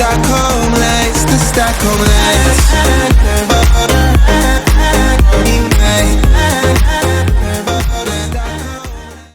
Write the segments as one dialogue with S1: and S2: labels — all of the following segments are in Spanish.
S1: Stockholm Lights, the Stockholm Lights.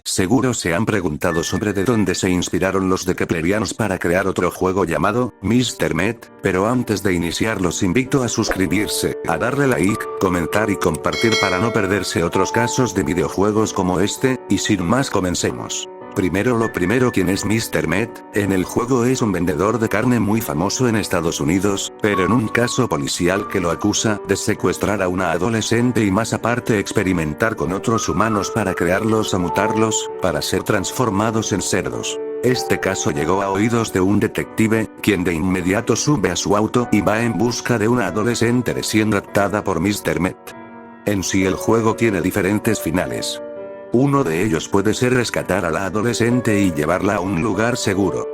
S2: Seguro se han preguntado sobre de dónde se inspiraron los de Keplerianos para crear otro juego llamado Mr. Met, pero antes de iniciar los invito a suscribirse, a darle like, comentar y compartir para no perderse otros casos de videojuegos como este, y sin más comencemos. Primero lo primero, ¿quién es Mr. Met? En el juego es un vendedor de carne muy famoso en Estados Unidos, pero en un caso policial que lo acusa de secuestrar a una adolescente y más aparte experimentar con otros humanos para crearlos o mutarlos, para ser transformados en cerdos. Este caso llegó a oídos de un detective, quien de inmediato sube a su auto y va en busca de una adolescente recién raptada por Mr. Met. En sí el juego tiene diferentes finales. Uno de ellos puede ser rescatar a la adolescente y llevarla a un lugar seguro.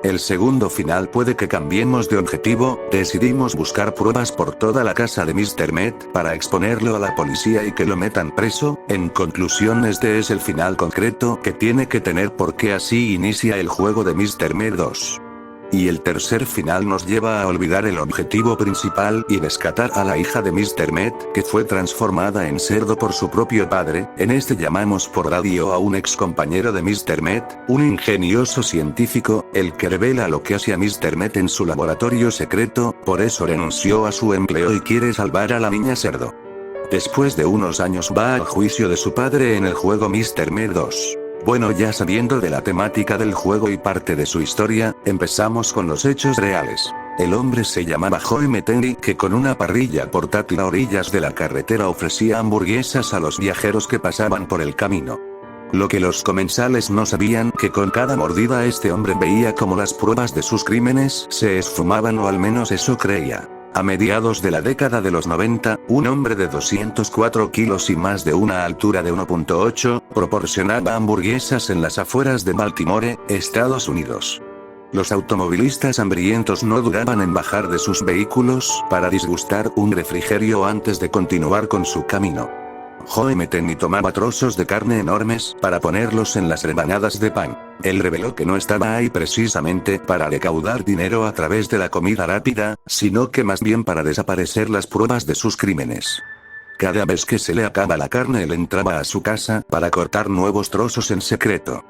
S2: El segundo final puede que cambiemos de objetivo, decidimos buscar pruebas por toda la casa de Mr. Met para exponerlo a la policía y que lo metan preso. En conclusión, este es el final concreto que tiene que tener porque así inicia el juego de Mr. Met 2. Y el tercer final nos lleva a olvidar el objetivo principal y rescatar a la hija de Mr. Met, que fue transformada en cerdo por su propio padre. En este llamamos por radio a un ex compañero de Mr. Met, un ingenioso científico, el que revela lo que hacía Mr. Met en su laboratorio secreto, por eso renunció a su empleo y quiere salvar a la niña cerdo. Después de unos años va al juicio de su padre en el juego Mr. Met 2. Bueno, ya sabiendo de la temática del juego y parte de su historia, empezamos con los hechos reales. El hombre se llamaba Joe Metheny, que con una parrilla portátil a orillas de la carretera ofrecía hamburguesas a los viajeros que pasaban por el camino. Lo que los comensales no sabían que con cada mordida este hombre veía como las pruebas de sus crímenes se esfumaban, o al menos eso creía. A mediados de la década de los 90, un hombre de 204 kilos y más de una altura de 1.8, proporcionaba hamburguesas en las afueras de Baltimore, Estados Unidos. Los automovilistas hambrientos no dudaban en bajar de sus vehículos para disgustar un refrigerio antes de continuar con su camino. Joe Metheny tomaba trozos de carne enormes para ponerlos en las rebanadas de pan. Él reveló que no estaba ahí precisamente para recaudar dinero a través de la comida rápida, sino que más bien para desaparecer las pruebas de sus crímenes. Cada vez que se le acaba la carne, él entraba a su casa para cortar nuevos trozos en secreto.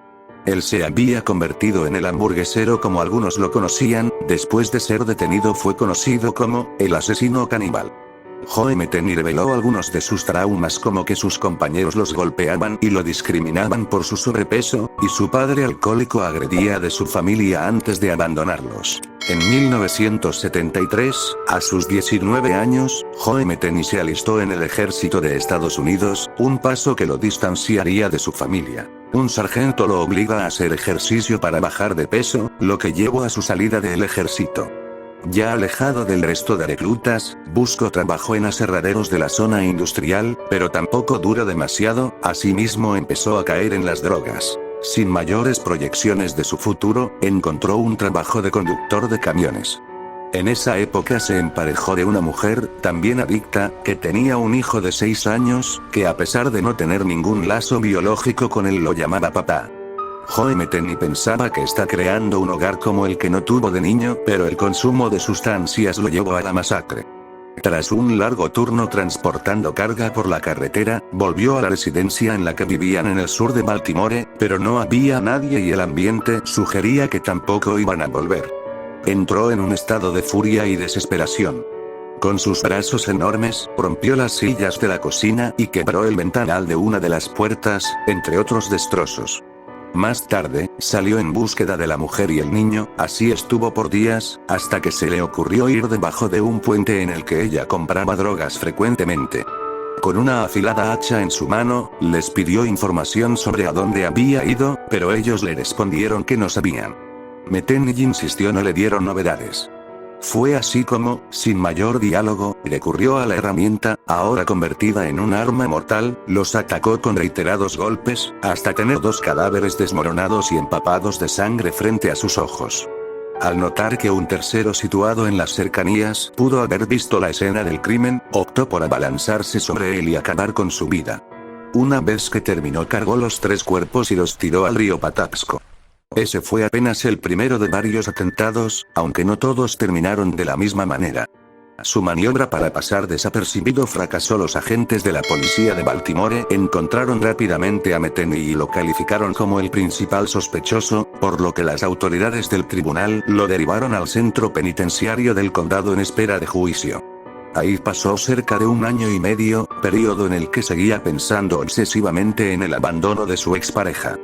S2: Él se había convertido en el hamburguesero como algunos lo conocían. Después de ser detenido fue conocido como el asesino caníbal. Joe Metheny reveló algunos de sus traumas, como que sus compañeros los golpeaban y lo discriminaban por su sobrepeso, y su padre alcohólico agredía de su familia antes de abandonarlos. En 1973, a sus 19 años, Joe Metheny se alistó en el ejército de Estados Unidos, un paso que lo distanciaría de su familia. Un sargento lo obliga a hacer ejercicio para bajar de peso, lo que llevó a su salida del ejército. Ya alejado del resto de reclutas, buscó trabajo en aserraderos de la zona industrial, pero tampoco duró demasiado. Asimismo empezó a caer en las drogas. Sin mayores proyecciones de su futuro, encontró un trabajo de conductor de camiones. En esa época se emparejó de una mujer, también adicta, que tenía un hijo de 6 años, que a pesar de no tener ningún lazo biológico con él lo llamaba papá. Joe Metheny pensaba que está creando un hogar como el que no tuvo de niño, pero el consumo de sustancias lo llevó a la masacre. Tras un largo turno transportando carga por la carretera, volvió a la residencia en la que vivían en el sur de Baltimore, pero no había nadie y el ambiente sugería que tampoco iban a volver. Entró en un estado de furia y desesperación. Con sus brazos enormes, rompió las sillas de la cocina y quebró el ventanal de una de las puertas, entre otros destrozos. Más tarde, salió en búsqueda de la mujer y el niño. Así estuvo por días, hasta que se le ocurrió ir debajo de un puente en el que ella compraba drogas frecuentemente. Con una afilada hacha en su mano, les pidió información sobre a dónde había ido, pero ellos le respondieron que no sabían. Metheny insistió, no le dieron novedades. Fue así como, sin mayor diálogo, recurrió a la herramienta, ahora convertida en un arma mortal, los atacó con reiterados golpes, hasta tener 2 cadáveres desmoronados y empapados de sangre frente a sus ojos. Al notar que un tercero situado en las cercanías pudo haber visto la escena del crimen, optó por abalanzarse sobre él y acabar con su vida. Una vez que terminó, cargó los 3 cuerpos y los tiró al río Patapsco. Ese fue apenas el primero de varios atentados, aunque no todos terminaron de la misma manera. Su maniobra para pasar desapercibido fracasó. Los agentes de la policía de Baltimore encontraron rápidamente a Metheny y lo calificaron como el principal sospechoso, por lo que las autoridades del tribunal lo derivaron al centro penitenciario del condado en espera de juicio. Ahí pasó cerca de 1 año y medio, periodo en el que seguía pensando obsesivamente en el abandono de su expareja.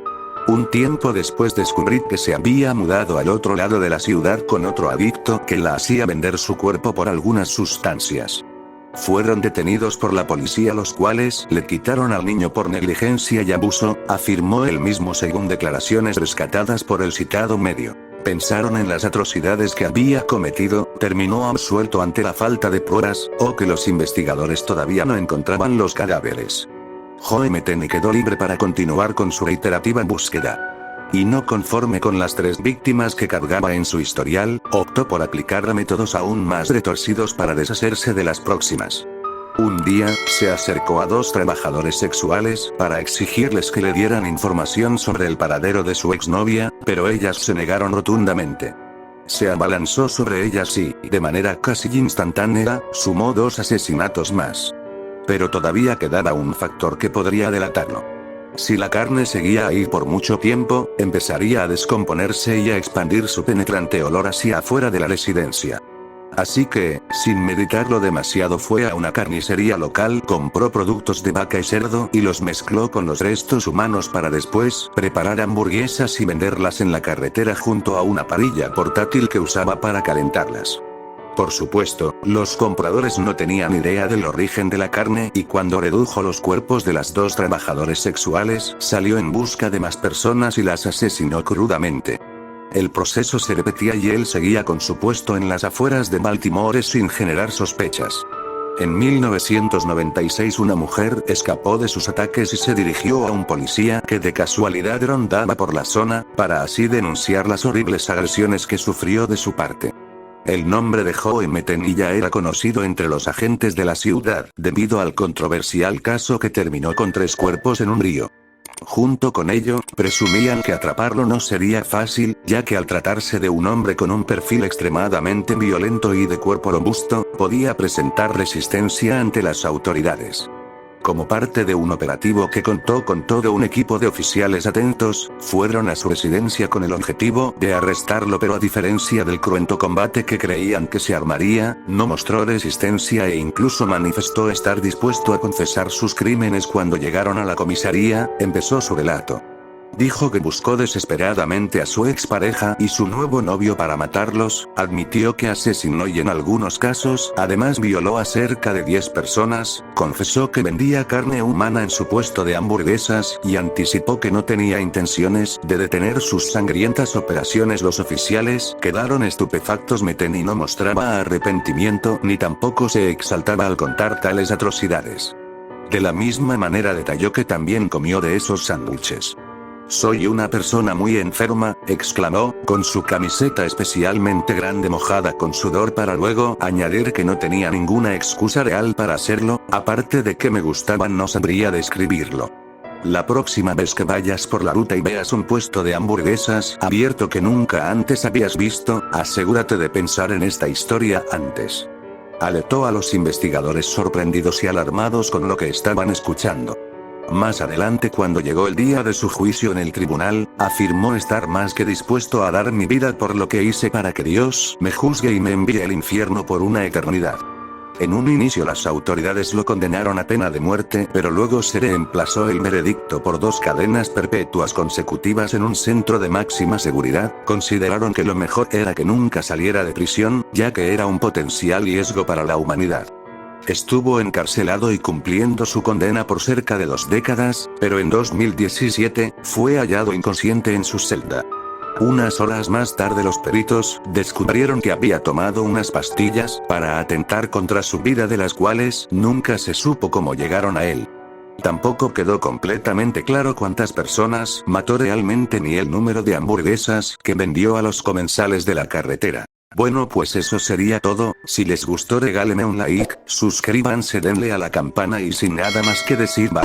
S2: Un tiempo después descubrí que se había mudado al otro lado de la ciudad con otro adicto que la hacía vender su cuerpo por algunas sustancias. Fueron detenidos por la policía, los cuales le quitaron al niño por negligencia y abuso, afirmó él mismo según declaraciones rescatadas por el citado medio. Pensaron en las atrocidades que había cometido, terminó absuelto ante la falta de pruebas, o que los investigadores todavía no encontraban los cadáveres. Joe Metheny quedó libre para continuar con su reiterativa búsqueda. Y no conforme con las 3 víctimas que cargaba en su historial, optó por aplicar métodos aún más retorcidos para deshacerse de las próximas. Un día, se acercó a 2 trabajadores sexuales para exigirles que le dieran información sobre el paradero de su exnovia, pero ellas se negaron rotundamente. Se abalanzó sobre ellas y, de manera casi instantánea, sumó 2 asesinatos más. Pero todavía quedaba un factor que podría delatarlo. Si la carne seguía ahí por mucho tiempo, empezaría a descomponerse y a expandir su penetrante olor hacia afuera de la residencia. Así que, sin meditarlo demasiado, fue a una carnicería local, compró productos de vaca y cerdo y los mezcló con los restos humanos para después preparar hamburguesas y venderlas en la carretera junto a una parrilla portátil que usaba para calentarlas. Por supuesto, los compradores no tenían idea del origen de la carne y cuando redujo los cuerpos de las 2 trabajadores sexuales, salió en busca de más personas y las asesinó crudamente. El proceso se repetía y él seguía con su puesto en las afueras de Baltimore sin generar sospechas. En 1996 una mujer escapó de sus ataques y se dirigió a un policía que de casualidad rondaba por la zona, para así denunciar las horribles agresiones que sufrió de su parte. El nombre de Joe Metheny ya era conocido entre los agentes de la ciudad, debido al controversial caso que terminó con 3 cuerpos en un río. Junto con ello, presumían que atraparlo no sería fácil, ya que al tratarse de un hombre con un perfil extremadamente violento y de cuerpo robusto, podía presentar resistencia ante las autoridades. Como parte de un operativo que contó con todo un equipo de oficiales atentos, fueron a su residencia con el objetivo de arrestarlo, pero a diferencia del cruento combate que creían que se armaría, no mostró resistencia e incluso manifestó estar dispuesto a confesar sus crímenes. Cuando llegaron a la comisaría, empezó su relato. Dijo que buscó desesperadamente a su expareja y su nuevo novio para matarlos, admitió que asesinó y en algunos casos, además violó a cerca de 10 personas, confesó que vendía carne humana en su puesto de hamburguesas y anticipó que no tenía intenciones de detener sus sangrientas operaciones. Los oficiales quedaron estupefactos. Metheny no mostraba arrepentimiento ni tampoco se exaltaba al contar tales atrocidades. De la misma manera detalló que también comió de esos sándwiches. «Soy una persona muy enferma», exclamó, con su camiseta especialmente grande mojada con sudor, para luego añadir que no tenía ninguna excusa real para hacerlo, aparte de que me gustaban. No sabría describirlo. La próxima vez que vayas por la ruta y veas un puesto de hamburguesas abierto que nunca antes habías visto, asegúrate de pensar en esta historia antes. Alertó a los investigadores sorprendidos y alarmados con lo que estaban escuchando. Más adelante, cuando llegó el día de su juicio en el tribunal, afirmó estar más que dispuesto a dar mi vida por lo que hice para que Dios me juzgue y me envíe al infierno por una eternidad. En un inicio las autoridades lo condenaron a pena de muerte, pero luego se reemplazó el veredicto por 2 cadenas perpetuas consecutivas en un centro de máxima seguridad. Consideraron que lo mejor era que nunca saliera de prisión, ya que era un potencial riesgo para la humanidad. Estuvo encarcelado y cumpliendo su condena por cerca de 2 décadas, pero en 2017, fue hallado inconsciente en su celda. Unas horas más tarde los peritos descubrieron que había tomado unas pastillas para atentar contra su vida, de las cuales nunca se supo cómo llegaron a él. Tampoco quedó completamente claro cuántas personas mató realmente ni el número de hamburguesas que vendió a los comensales de la carretera. Bueno, pues eso sería todo. Si les gustó, regálenme un like, suscríbanse, denle a la campana y sin nada más que decir, bye.